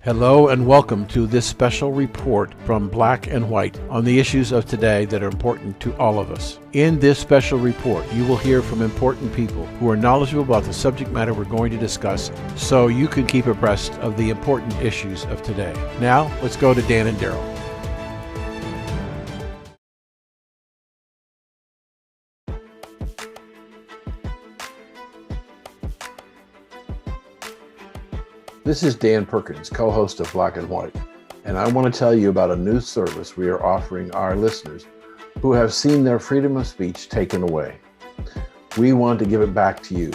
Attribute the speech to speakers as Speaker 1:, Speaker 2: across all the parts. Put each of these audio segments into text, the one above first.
Speaker 1: Hello and welcome to this special report from Black and White on the issues of today that are important to all of us. In this special report, you will hear from important people who are knowledgeable about the subject matter we're going to discuss so you can keep abreast of the important issues of today. Now, let's go to Dan and Daryl. This is Dan Perkins, co-host of Black and White, and I want to tell you about a new service we are offering our listeners who have seen their freedom of speech taken away. We want to give it back to you.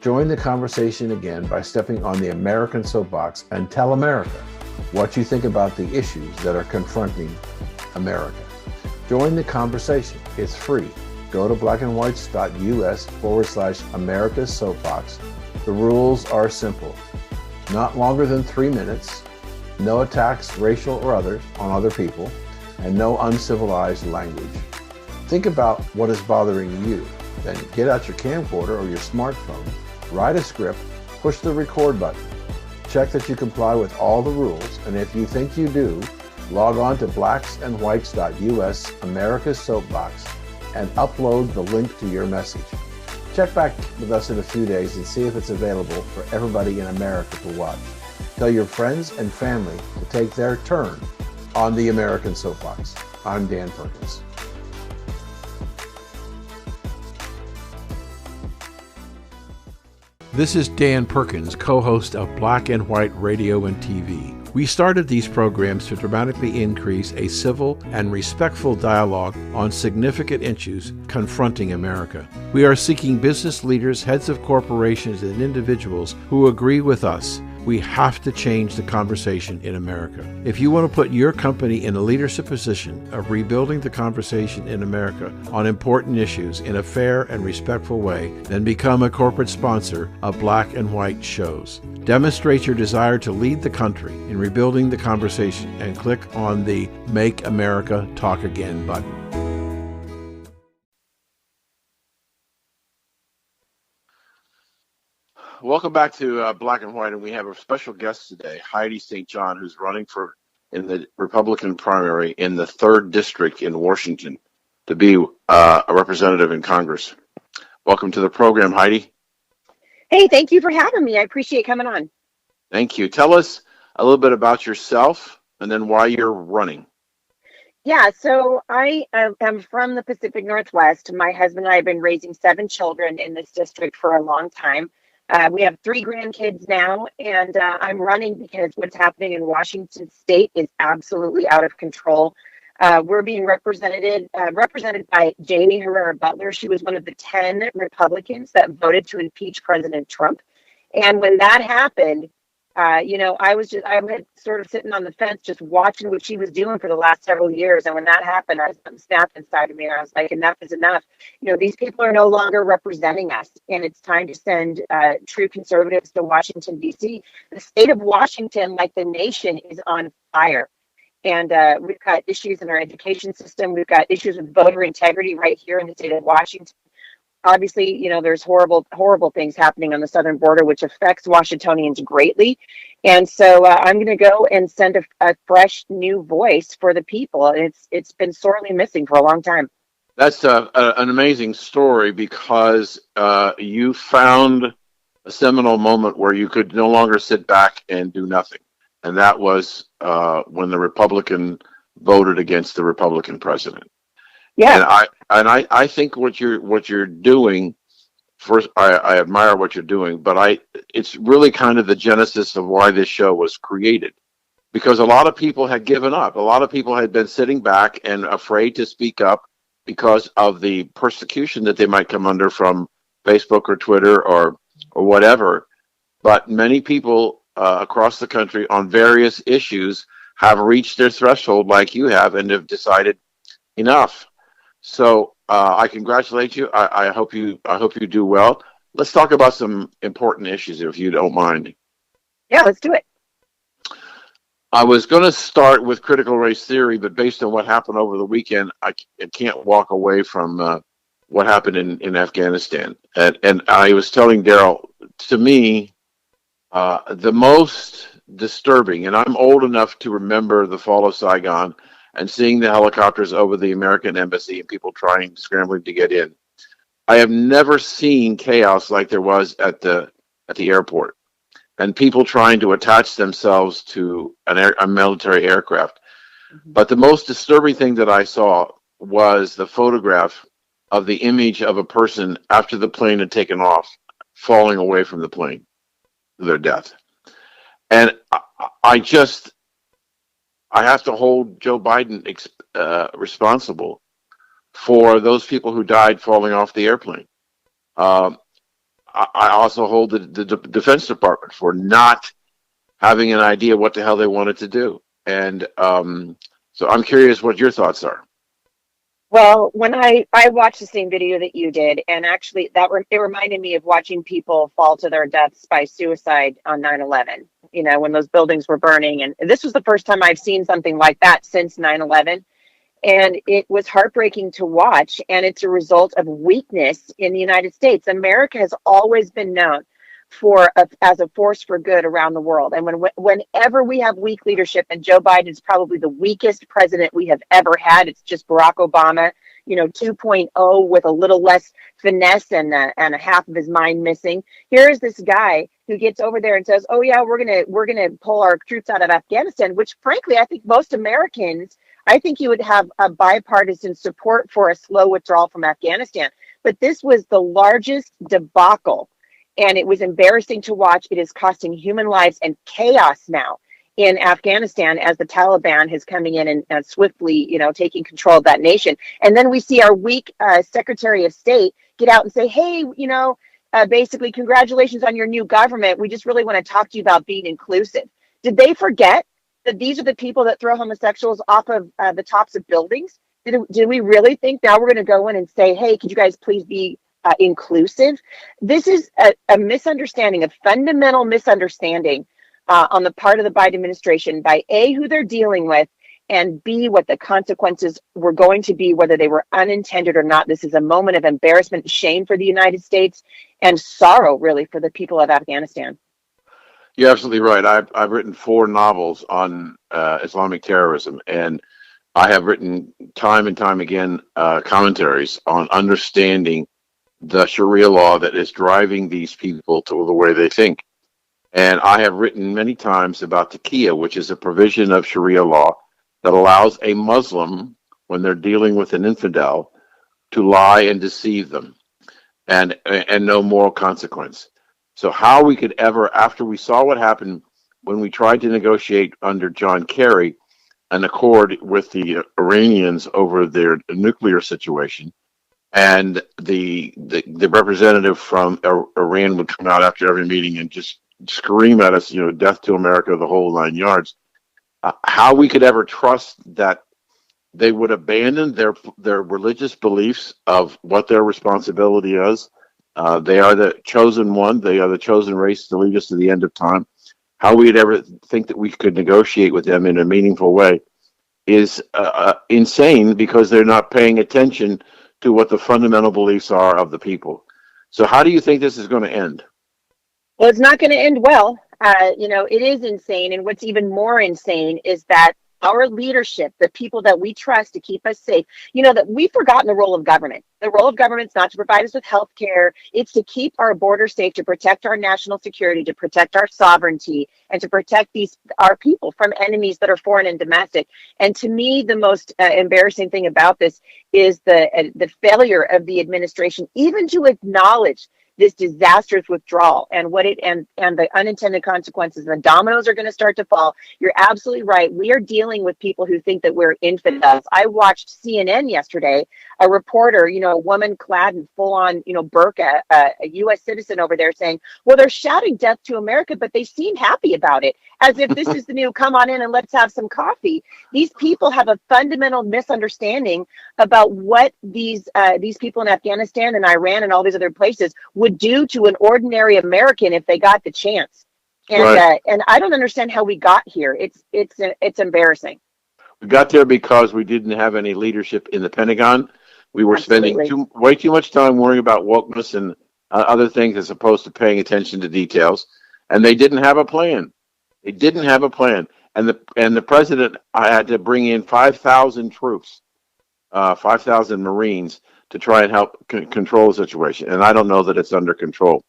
Speaker 1: Join the conversation again by stepping on the American soapbox and tell America what you think about the issues that are confronting America. Join the conversation. It's free. Go to blackandwhites.us/America's Soapbox. The rules are simple. Not longer than 3 minutes, no attacks, racial or others, on other people, and no uncivilized language. Think about what is bothering you. Then get out your camcorder or your smartphone, write a script, push the record button. Check that you comply with all the rules, and if you think you do, log on to blacksandwhites.us, America's Soapbox, and upload the link to your message. Check back with us in a few days and see if it's available for everybody in America to watch. Tell your friends and family to take their turn on the American Soapbox. I'm Dan Perkins. This is Dan Perkins, co-host of Black and White Radio and TV. We started these programs to dramatically increase a civil and respectful dialogue on significant issues confronting America. We are seeking business leaders, heads of corporations, and individuals who agree with us. We have to change the conversation in America. If you want to put your company in a leadership position of rebuilding the conversation in America on important issues in a fair and respectful way, then become a corporate sponsor of Black and White shows. Demonstrate your desire to lead the country in rebuilding the conversation and click on the Make America Talk Again button. Welcome back to Black and White, and we have a special guest today, Heidi St John, who's running in the Republican primary in the 3rd District in Washington to be a representative in Congress. Welcome to the program, Heidi.
Speaker 2: Hey, thank you for having me. I appreciate coming on.
Speaker 1: Thank you. Tell us a little bit about yourself and then why you're running.
Speaker 2: Yeah, so I am from the Pacific Northwest. My husband and I have been raising 7 children in this district for a long time. We have 3 grandkids now, and I'm running because what's happening in Washington State is absolutely out of control. We're being represented by Jamie Herrera Butler. She was one of the 10 Republicans that voted to impeach President Trump. And when that happened, I had sort of sitting on the fence just watching what she was doing for the last several years. And when that happened, I snapped inside of me, and I was like, enough is enough. These people are no longer representing us, and it's time to send true conservatives to Washington, D.C. The state of Washington, like the nation, is on fire. And we've got issues in our education system. We've got issues with voter integrity right here in the state of Washington. Obviously, there's horrible things happening on the southern border, which affects Washingtonians greatly. And so I'm going to go and send a fresh new voice for the people. It's been sorely missing for a long time.
Speaker 1: That's an amazing story because you found a seminal moment where you could no longer sit back and do nothing. And that was when the Republican voted against the Republican president.
Speaker 2: Yeah.
Speaker 1: And I think what you're doing, first, I admire what you're doing, but it's really kind of the genesis of why this show was created, because a lot of people had given up. A lot of people had been sitting back and afraid to speak up because of the persecution that they might come under from Facebook or Twitter or whatever. But many people across the country on various issues have reached their threshold like you have and have decided enough. So I congratulate you. I hope you do well. Let's talk about some important issues, if you don't mind.
Speaker 2: Yeah, let's do it.
Speaker 1: I was going to start with critical race theory, but based on what happened over the weekend, I can't walk away from what happened in Afghanistan. And I was telling Daryl, to me, the most disturbing. And I'm old enough to remember the fall of Saigon and seeing the helicopters over the American embassy and people scrambling to get in. I have never seen chaos like there was at the airport, and people trying to attach themselves to a military aircraft. But the most disturbing thing that I saw was the photograph of the image of a person after the plane had taken off, falling away from the plane to their death. And I just, I have to hold Joe Biden responsible for those people who died falling off the airplane. Um, I also hold the Defense Department for not having an idea what the hell they wanted to do. And so I'm curious what your thoughts are.
Speaker 2: Well, when I watched the same video that you did, and actually it reminded me of watching people fall to their deaths by suicide on 9/11. You know, when those buildings were burning, and this was the first time I've seen something like that since 9/11. And it was heartbreaking to watch. And it's a result of weakness in the United States. America has always been known as a force for good around the world. And whenever we have weak leadership, and Joe Biden is probably the weakest president we have ever had. It's just Barack Obama, 2.0 with a little less finesse and a half of his mind missing. Here is this guy who gets over there and says, "Oh yeah, we're gonna pull our troops out of Afghanistan," which frankly I think most Americans. I think you would have a bipartisan support for a slow withdrawal from Afghanistan. But this was the largest debacle, and it was embarrassing to watch. It is costing human lives and chaos now in Afghanistan as the Taliban is coming in and swiftly, taking control of that nation. And then we see our weak Secretary of State get out and say, "Hey, basically, congratulations on your new government. We just really want to talk to you about being inclusive." Did they forget that these are the people that throw homosexuals off of the tops of buildings? Did we really think now we're going to go in and say, "Hey, could you guys please be inclusive"? This is a misunderstanding, a fundamental misunderstanding on the part of the Biden administration by A, who they're dealing with, and B, what the consequences were going to be, whether they were unintended or not. This is a moment of embarrassment, shame for the United States, and sorrow, really, for the people of Afghanistan.
Speaker 1: You're absolutely right. I've written 4 novels on Islamic terrorism, and I have written time and time again commentaries on understanding the Sharia law that is driving these people to the way they think. And I have written many times about taqiyya, which is a provision of Sharia law that allows a Muslim, when they're dealing with an infidel, to lie and deceive them and no moral consequence. So how we could ever, after we saw what happened when we tried to negotiate under John Kerry an accord with the Iranians over their nuclear situation, and the representative from Iran would come out after every meeting and just scream at us, death to America, the whole 9 yards. How we could ever trust that they would abandon their religious beliefs of what their responsibility is. They are the chosen one. They are the chosen race to lead us to the end of time. How we'd ever think that we could negotiate with them in a meaningful way is insane, because they're not paying attention to what the fundamental beliefs are of the people. So how do you think this is going to end?
Speaker 2: Well, it's not going to end well. It is insane. And what's even more insane is that our leadership, the people that we trust to keep us safe, that we've forgotten the role of government. The role of government is not to provide us with health care. It's to keep our borders safe, to protect our national security, to protect our sovereignty, and to protect our people from enemies that are foreign and domestic. And to me, the most embarrassing thing about this is the failure of the administration even to acknowledge this disastrous withdrawal and the unintended consequences. The dominoes are going to start to fall. You're absolutely right. We are dealing with people who think that we're infidels. I watched CNN yesterday, a reporter, a woman clad in full on, burqa, a U.S. citizen over there saying, well, they're shouting death to America, but they seem happy about it, as if this is the new come on in and let's have some coffee. These people have a fundamental misunderstanding about what these people in Afghanistan and Iran and all these other places would do to an ordinary American if they got the chance. And
Speaker 1: right.
Speaker 2: And I don't understand how we got here. It's embarrassing.
Speaker 1: We got there because we didn't have any leadership in the Pentagon. We were
Speaker 2: Absolutely.
Speaker 1: spending way too much time worrying about wokeness and other things as opposed to paying attention to details. And they didn't have a plan. They didn't have a plan, and the president had to bring in 5,000 troops, 5,000 Marines to try and help control the situation. And I don't know that it's under control.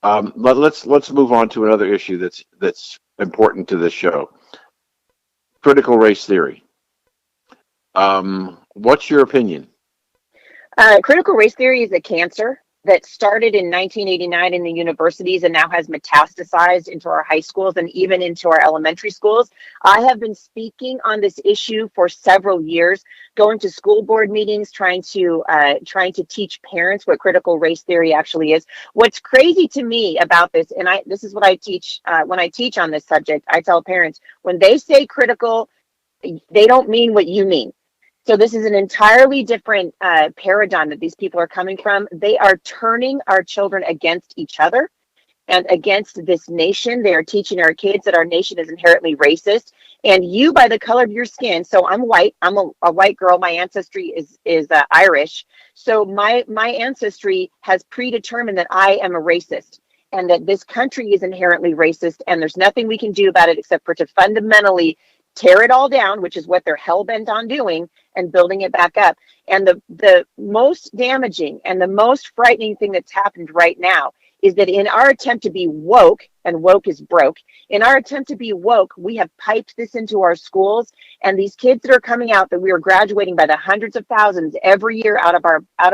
Speaker 1: But let's move on to another issue that's important to this show: critical race theory. What's your opinion?
Speaker 2: Critical race theory is a cancer that started in 1989 in the universities and now has metastasized into our high schools and even into our elementary schools. I have been speaking on this issue for several years, going to school board meetings, trying to teach parents what critical race theory actually is. What's crazy to me about this, and this is what I teach when I teach on this subject. I tell parents, when they say critical, they don't mean what you mean. So this is an entirely different paradigm that these people are coming from. They are turning our children against each other and against this nation. They are teaching our kids that our nation is inherently racist. And you, by the color of your skin, so I'm white. I'm a white girl. My ancestry is Irish. So my ancestry has predetermined that I am a racist, and that this country is inherently racist. And there's nothing we can do about it except for to fundamentally tear it all down, which is what they're hell-bent on doing, and building it back up. And the most damaging and the most frightening thing that's happened right now is that in our attempt to be woke, and woke is broke, in our attempt to be woke, we have piped this into our schools, and these kids that are coming out, that we are graduating by the hundreds of thousands every year out of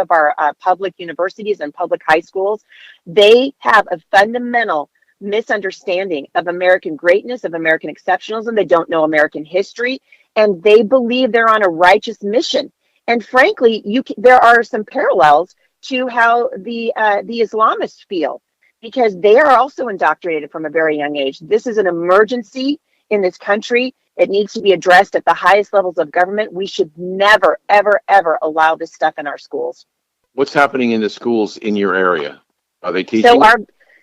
Speaker 2: our public universities and public high schools, they have a fundamental misunderstanding of American greatness, of American exceptionalism. They don't know American history, and they believe they're on a righteous mission. And frankly, there are some parallels to how the Islamists feel, because they are also indoctrinated from a very young age. This is an emergency in this country. It needs to be addressed at the highest levels of government. We should never, ever, ever allow this stuff in our schools.
Speaker 1: What's happening in the schools in your area? Are they teaching?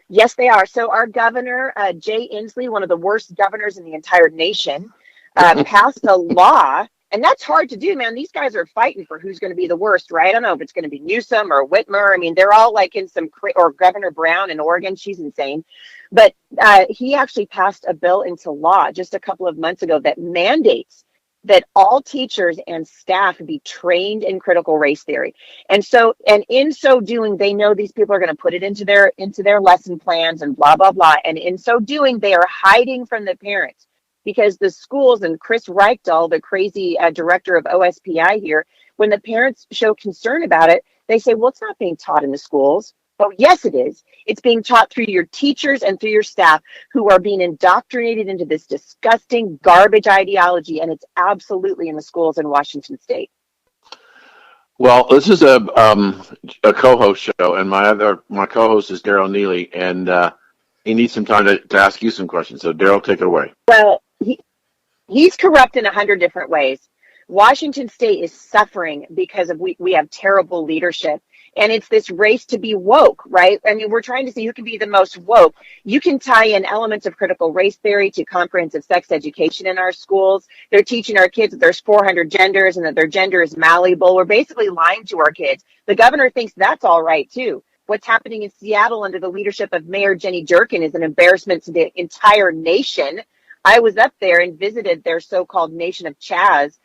Speaker 2: Yes, they are. So our governor, Jay Inslee, one of the worst governors in the entire nation, passed a law. And that's hard to do, man. These guys are fighting for who's going to be the worst, right? I don't know if it's going to be Newsom or Whitmer. I mean, they're all like in or Governor Brown in Oregon. She's insane. But he actually passed a bill into law just a couple of months ago that mandates that all teachers and staff be trained in critical race theory. And in so doing, they know these people are going to put it into their lesson plans and blah, blah, blah. And in so doing, they are hiding from the parents, because the schools, and Chris Reichdahl, the crazy director of OSPI here, when the parents show concern about it, they say, well, it's not being taught in the schools. Oh, yes, it is. It's being taught through your teachers and through your staff, who are being indoctrinated into this disgusting garbage ideology, and it's absolutely in the schools in Washington State.
Speaker 1: Well, this is a co-host show, and my co-host is Daryl Neely, and he needs some time to ask you some questions. So, Daryl, take it away.
Speaker 2: Well, he's corrupt in 100 different ways. Washington State is suffering because we have terrible leadership. And it's this race to be woke, right? I mean, we're trying to see who can be the most woke. You can tie in elements of critical race theory to comprehensive sex education in our schools. They're teaching our kids that there's 400 genders and that their gender is malleable. We're basically lying to our kids. The governor thinks that's all right, too. What's happening in Seattle under the leadership of Mayor Jenny Durkin is an embarrassment to the entire nation. I was up there and visited their so-called Nation of Chaz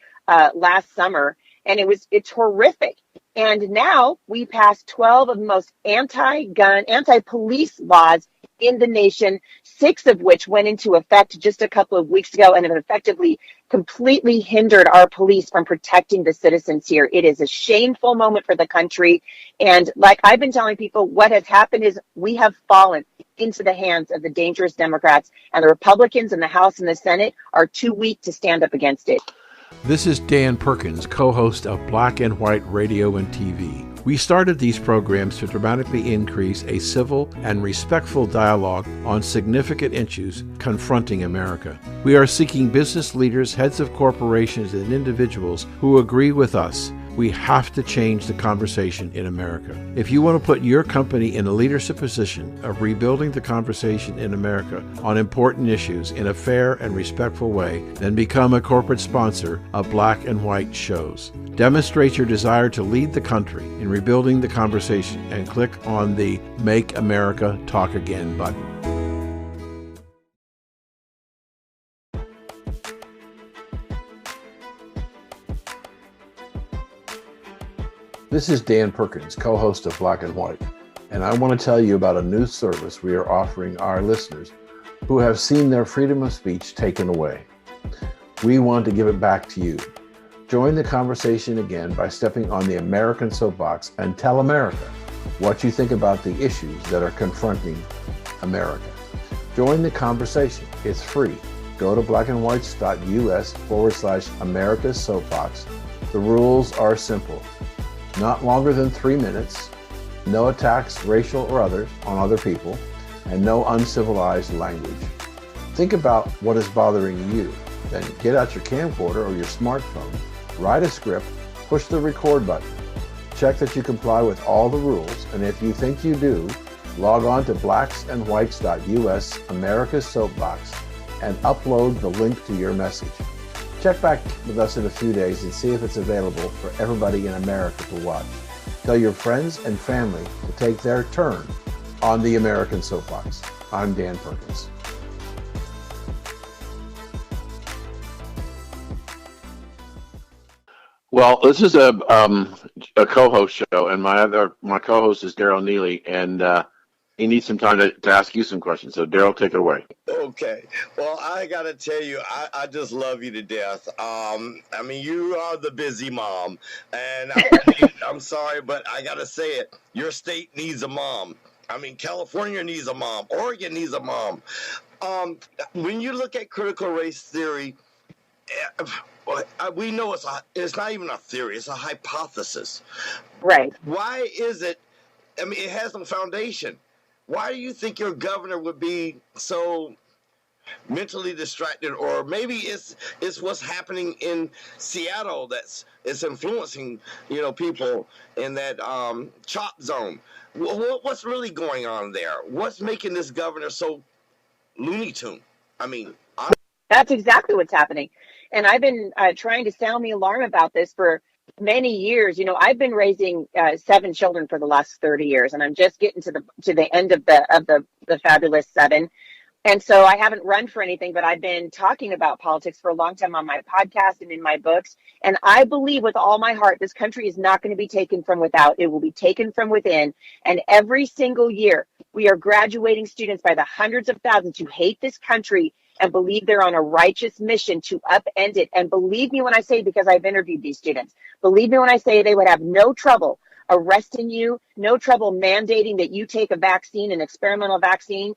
Speaker 2: last summer, and it's horrific. And now we passed 12 of the most anti-gun, anti-police laws in the nation, 6 of which went into effect just a couple of weeks ago and have effectively completely hindered our police from protecting the citizens here. It is a shameful moment for the country. And like I've been telling people, what has happened is we have fallen into the hands of the dangerous Democrats, and the Republicans in the House and the Senate are too weak to stand up against it.
Speaker 3: This is Dan Perkins, co-host of Black and White Radio and TV. We started these programs to dramatically increase a civil and respectful dialogue on significant issues confronting America. We are seeking business leaders, heads of corporations, and individuals who agree with us. We have to change the conversation in America. If you want to put your company in a leadership position of rebuilding the conversation in America on important issues in a fair and respectful way, then become a corporate sponsor of Black and White shows. Demonstrate your desire to lead the country in rebuilding the conversation and click on the Make America Talk Again button.
Speaker 1: This is Dan Perkins, co-host of Black and White, and I want to tell you about a new service we are offering our listeners who have seen their freedom of speech taken away. We want to give it back to you. Join the conversation again by stepping on the American soapbox and tell America what you think about the issues that are confronting America. Join the conversation. It's free. Go to blackandwhites.us/America's Soapbox. The rules are simple. Not longer than 3 minutes, no attacks, racial or others, on other people, and no uncivilized language. Think about what is bothering you. Then get out your camcorder or your smartphone, write a script, push the record button. Check that you comply with all the rules, and if you think you do, log on to blacksandwhites.us/America's Soapbox and upload the link to your message. Check back with us in a few days and see if it's available for everybody in America to watch. Tell your friends and family to take their turn on the American Soapbox. I'm Dan Perkins.
Speaker 3: Well, this is a co-host show, and my co-host is Daryl Neely, and he needs some time to ask you some questions. So, Daryl, take it away.
Speaker 4: Okay. Well, I got to tell you, I just love you to death. I mean, you are the busy mom. And I'm sorry, but I got to say it. Your state needs a mom. I mean, California needs a mom. Oregon needs a mom. When you look at critical race theory, we know it's not even a theory. It's a hypothesis.
Speaker 2: Right.
Speaker 4: Why is it? I mean, it has no foundation. Why do you think your governor would be so mentally distracted? Or maybe it's what's happening in Seattle that's influencing, people in that chop zone. What's really going on there? What's making this governor so Looney Tune? I mean,
Speaker 2: that's exactly what's happening. And I've been trying to sound the alarm about this for many years. I've been raising 7 children for the last 30 years, and I'm just getting to the end of the fabulous 7. And so I haven't run for anything, but I've been talking about politics for a long time on my podcast and in my books. And I believe with all my heart, this country is not going to be taken from without. It will be taken from within. And every single year, we are graduating students by the hundreds of thousands who hate this country and believe they're on a righteous mission to upend it. And believe me when I say, because I've interviewed these students, believe me when I say they would have no trouble arresting you, no trouble mandating that you take a vaccine, an experimental vaccine,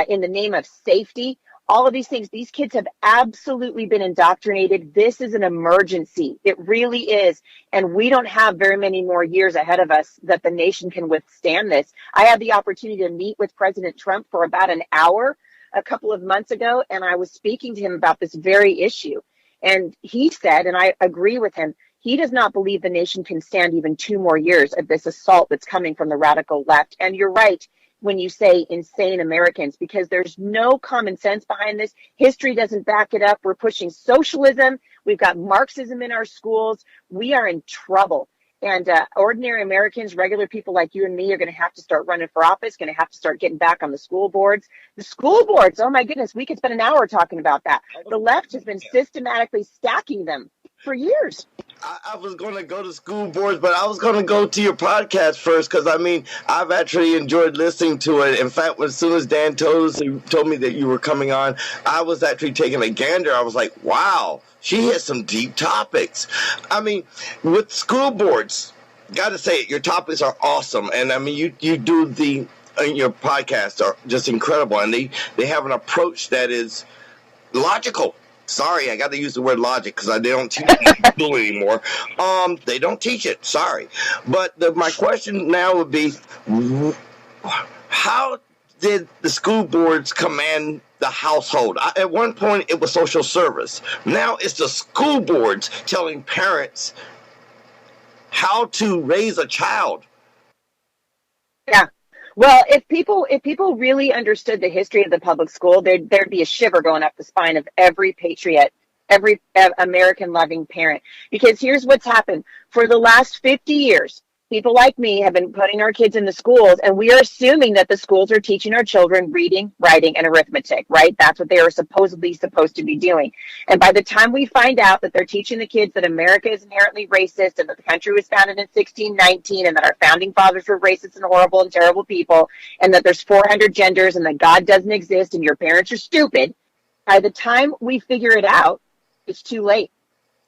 Speaker 2: in the name of safety. All of these things, these kids have absolutely been indoctrinated. This is an emergency. It really is. And we don't have very many more years ahead of us that the nation can withstand this. I had the opportunity to meet with President Trump for about an hour a couple of months ago, and I was speaking to him about this very issue. And he said, and I agree with him, he does not believe the nation can stand even 2 more years of this assault that's coming from the radical left. And you're right when you say insane Americans, because there's no common sense behind this. History doesn't back it up. We're pushing socialism. We've got Marxism in our schools. We are in trouble. And ordinary Americans, regular people like you and me, are going to have to start running for office, going to have to start getting back on the school boards. The school boards, oh my goodness, we could spend an hour talking about that. The left has been systematically stacking them for years.
Speaker 4: I was going to go to school boards, but I was going to go to your podcast first because, I mean, I've actually enjoyed listening to it. In fact, as soon as Dan told me that you were coming on, I was actually taking a gander. I was like, wow, she has some deep topics. I mean, with school boards, got to say it, your topics are awesome. And, I mean, you do your podcasts are just incredible. And they have an approach that is logical. Sorry, I got to use the word logic because they don't teach it in school anymore. They don't teach it. Sorry. But my question now would be, how did the school boards command the household? At one point, it was social service. Now it's the school boards telling parents how to raise a child.
Speaker 2: Yeah. Well, if people really understood the history of the public school, there'd be a shiver going up the spine of every patriot, every American loving parent. Because here's what's happened. For the last 50 years, people like me have been putting our kids in the schools, and we are assuming that the schools are teaching our children reading, writing, and arithmetic, right? That's what they are supposedly supposed to be doing. And by the time we find out that they're teaching the kids that America is inherently racist and that the country was founded in 1619 and that our founding fathers were racist and horrible and terrible people and that there's 400 genders and that God doesn't exist and your parents are stupid, by the time we figure it out, it's too late.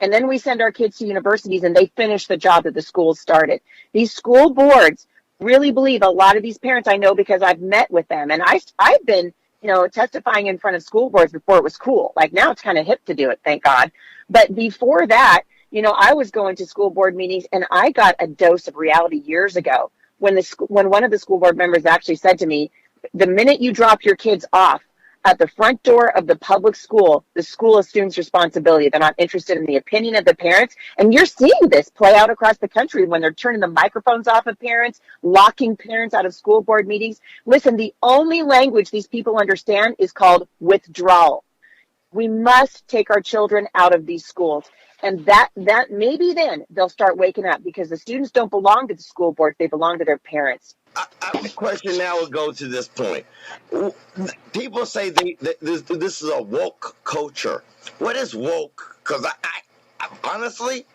Speaker 2: And then we send our kids to universities and they finish the job that the schools started. These school boards really believe, a lot of these parents I know because I've met with them. And I've been, testifying in front of school boards before it was cool. Like now it's kind of hip to do it, thank God. But before that, I was going to school board meetings and I got a dose of reality years ago when one of the school board members actually said to me, the minute you drop your kids off at the front door of the public school, the school assumes responsibility. They're not interested in the opinion of the parents. And you're seeing this play out across the country when they're turning the microphones off of parents, locking parents out of school board meetings. Listen, the only language these people understand is called withdrawal. We must take our children out of these schools. And that maybe then they'll start waking up because the students don't belong to the school board. They belong to their parents.
Speaker 4: The question now would go to this point. People say this is a woke culture. What is woke? Because I honestly,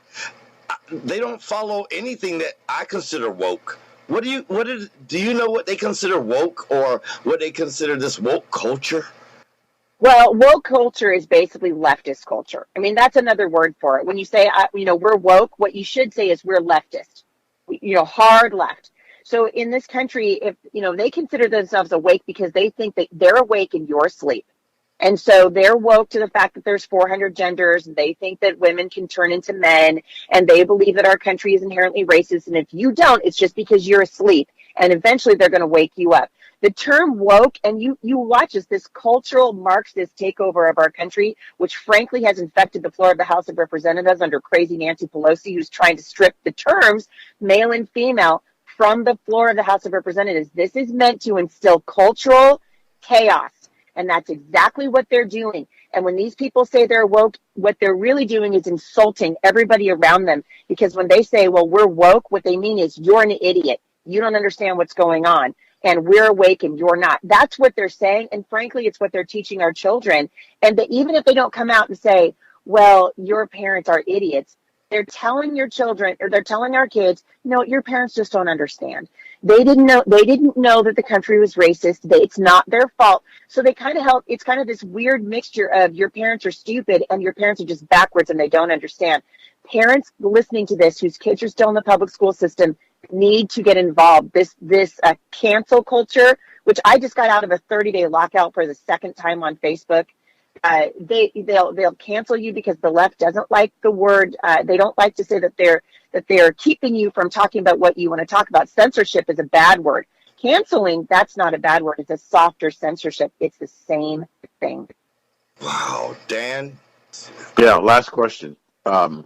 Speaker 4: they don't follow anything that I consider woke. Do you know what they consider woke or what they consider this woke culture?
Speaker 2: Well, woke culture is basically leftist culture. I mean, that's another word for it. When you say, we're woke, what you should say is we're leftist, hard left. So in this country, if, they consider themselves awake because they think that they're awake and you're asleep. And so they're woke to the fact that there's 400 genders. And they think that women can turn into men. And they believe that our country is inherently racist. And if you don't, it's just because you're asleep. And eventually they're going to wake you up. The term woke, and you watch this cultural Marxist takeover of our country, which frankly has infected the floor of the House of Representatives under crazy Nancy Pelosi, who's trying to strip the terms male and female from the floor of the House of Representatives. This is meant to instill cultural chaos, and that's exactly what they're doing. And when these people say they're woke, what they're really doing is insulting everybody around them, because when they say, well, we're woke, what they mean is you're an idiot. You don't understand what's going on, and we're awake and you're not. That's what they're saying, and frankly, it's what they're teaching our children. And that even if they don't come out and say, well, your parents are idiots, they're telling your children, or they're telling our kids, your parents just don't understand. They didn't know that the country was racist. It's not their fault. So they kind of help. It's kind of this weird mixture of your parents are stupid and your parents are just backwards and they don't understand. Parents listening to this, whose kids are still in the public school system, need to get involved. This cancel culture, which I just got out of a 30-day lockout for the second time on Facebook. They'll cancel you because the left doesn't like the word. They don't like to say that they're keeping you from talking about what you want to talk about. Censorship is a bad word. Canceling, that's not a bad word. It's a softer censorship. It's the same thing.
Speaker 4: Wow, Dan.
Speaker 3: Yeah, last question. I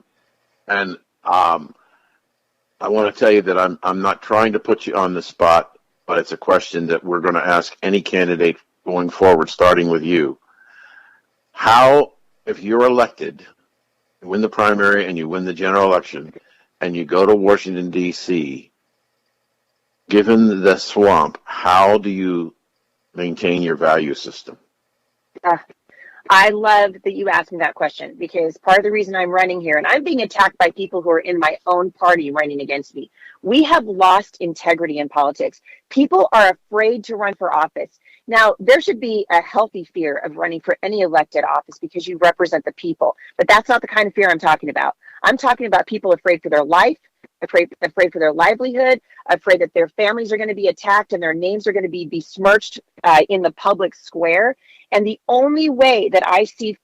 Speaker 3: want to tell you that I'm not trying to put you on the spot, but it's a question that we're going to ask any candidate going forward, starting with you. How, if you're elected, you win the primary and you win the general election, and you go to Washington, D.C., given the swamp, how do you maintain your value system?
Speaker 2: I love that you asked me that question, because part of the reason I'm running here, and I'm being attacked by people who are in my own party running against me. We have lost integrity in politics. People are afraid to run for office. Now, there should be a healthy fear of running for any elected office because you represent the people. But that's not the kind of fear I'm talking about. I'm talking about people afraid for their life, afraid for their livelihood, afraid that their families are going to be attacked and their names are going to be besmirched in the public square. And the only way that I see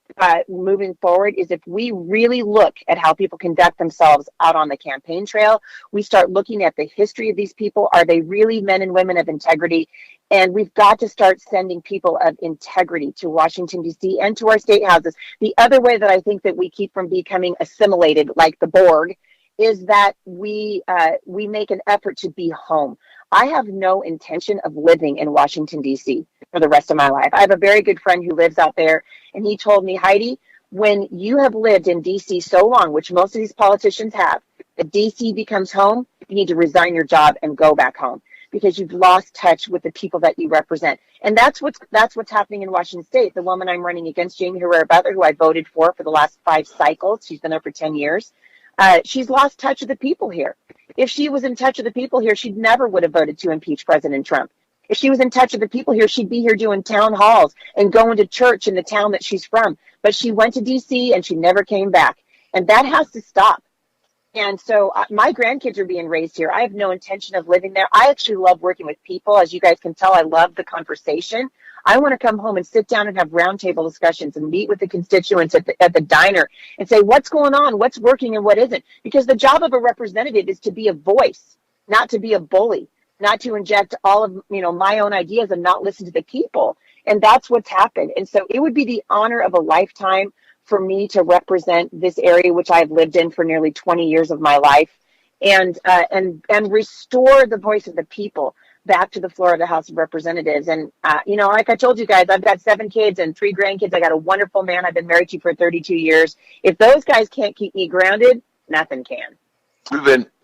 Speaker 2: moving forward is if we really look at how people conduct themselves out on the campaign trail. We start looking at the history of these people. Are they really men and women of integrity? And we've got to start sending people of integrity to Washington, D.C. and to our state houses. The other way that I think that we keep from becoming assimilated like the Borg is that we make an effort to be home. I have no intention of living in Washington, D.C. for the rest of my life. I have a very good friend who lives out there, and he told me, Heidi, when you have lived in D.C. so long, which most of these politicians have, that D.C. becomes home, need to resign your job and go back home because you've lost touch with the people that you represent. And that's what's happening in Washington State. The woman I'm running against, Jamie Herrera Butler, who I voted for the last 5 cycles, she's been there for 10 years. She's lost touch with the people here. If she was in touch with the people here, she never would have voted to impeach President Trump. If she was in touch with the people here, she'd be here doing town halls and going to church in the town that she's from. But she went to D.C. and she never came back. And that has to stop. And so my grandkids are being raised here. I have no intention of living there. I actually love working with people. As you guys can tell, I love the conversation. I want to come home and sit down and have roundtable discussions and meet with the constituents at the diner and say, what's going on, what's working and what isn't. Because the job of a representative is to be a voice, not to be a bully, not to inject all of my own ideas and not listen to the people. And that's what's happened. And so it would be the honor of a lifetime for me to represent this area, which I've lived in for nearly 20 years of my life, and restore the voice of the people back to the floor of the House of Representatives. And, like I told you guys, I've got 7 kids and 3 grandkids. I got a wonderful man I've been married to for 32 years. If those guys can't keep me grounded, nothing can.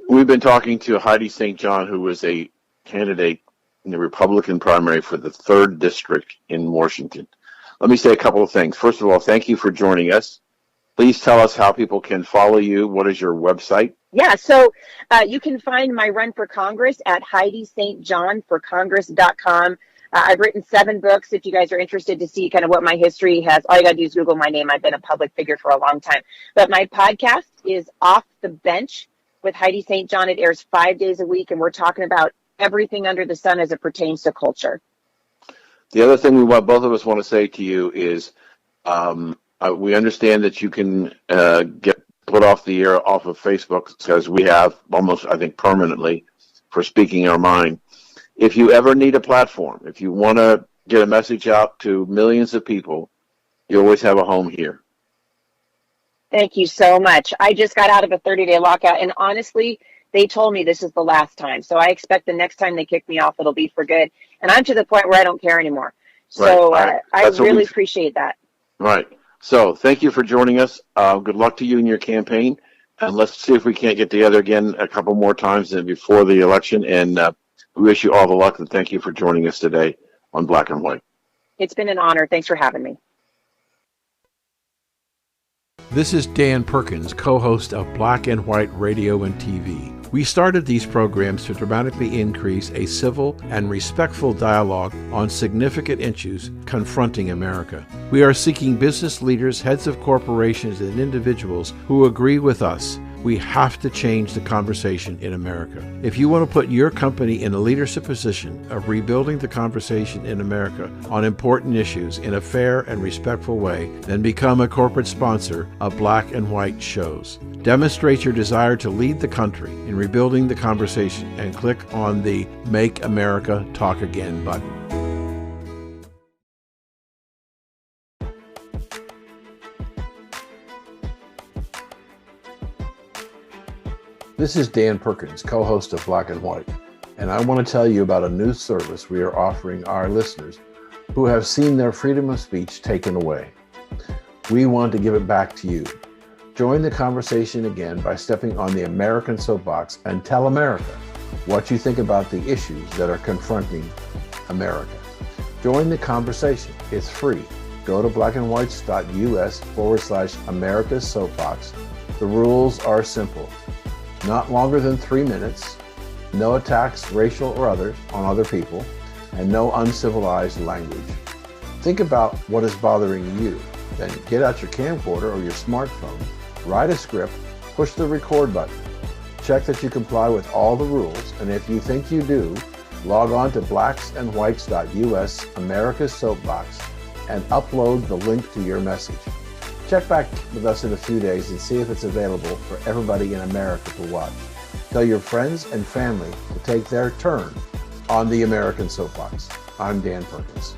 Speaker 3: We've been talking to Heidi St John, who was a candidate in the Republican primary for the 3rd district in Washington. Let me say a couple of things. First of all, thank you for joining us. Please tell us how people can follow you. What is your website?
Speaker 2: Yeah, so you can find my run for Congress at Heidi St John for Congress.com. I've written 7 books. If you guys are interested to see kind of what my history has, all you got to do is Google my name. I've been a public figure for a long time. But my podcast is Off the Bench with Heidi St John. It airs 5 days a week, and we're talking about everything under the sun as it pertains to culture.
Speaker 3: The other thing both of us want to say to you is we understand that you can get put off the air off of Facebook, because we have almost, I think, permanently, for speaking our mind. If you ever need a platform, if you want to get a message out to millions of people, you always have a home here.
Speaker 2: Thank you so much. I just got out of a 30-day lockout, and honestly, they told me this is the last time. So I expect the next time they kick me off, it'll be for good. And I'm to the point where I don't care anymore. So
Speaker 3: right.
Speaker 2: I really appreciate that.
Speaker 3: Right. So thank you for joining us. Good luck to you in your campaign. And let's see if we can't get together again a couple more times before the election. And we wish you all the luck, and thank you for joining us today on Black and White.
Speaker 2: It's been an honor. Thanks for having me.
Speaker 3: This is Dan Perkins, co-host of Black and White Radio and TV. We started these programs to dramatically increase a civil and respectful dialogue on significant issues confronting America. We are seeking business leaders, heads of corporations, and individuals who agree with us. We have to change the conversation in America. If you want to put your company in a leadership position of rebuilding the conversation in America on important issues in a fair and respectful way, then become a corporate sponsor of Black and White shows. Demonstrate your desire to lead the country in rebuilding the conversation and click on the Make America Talk Again button.
Speaker 1: This is Dan Perkins, co-host of Black and White, and I want to tell you about a new service we are offering our listeners who have seen their freedom of speech taken away. We want to give it back to you. Join the conversation again by stepping on the American soapbox and tell America what you think about the issues that are confronting America. Join the conversation. It's free. Go to blackandwhites.us/America's Soapbox. The rules are simple. Not longer than 3 minutes, no attacks, racial or others, on other people, and no uncivilized language. Think about what is bothering you. Then get out your camcorder or your smartphone, write a script, push the record button. Check that you comply with all the rules, and if you think you do, log on to blacksandwhites.us/America's Soapbox and upload the link to your message. Check back with us in a few days and see if it's available for everybody in America to watch. Tell your friends and family to take their turn on the American Soapbox. I'm Dan Perkins.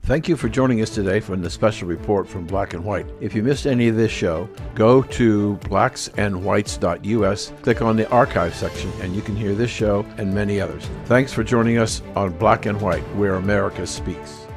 Speaker 3: Thank you for joining us today for the special report from Black and White. If you missed any of this show, go to blacksandwhites.us, click on the archive section, and you can hear this show and many others. Thanks for joining us on Black and White, where America speaks.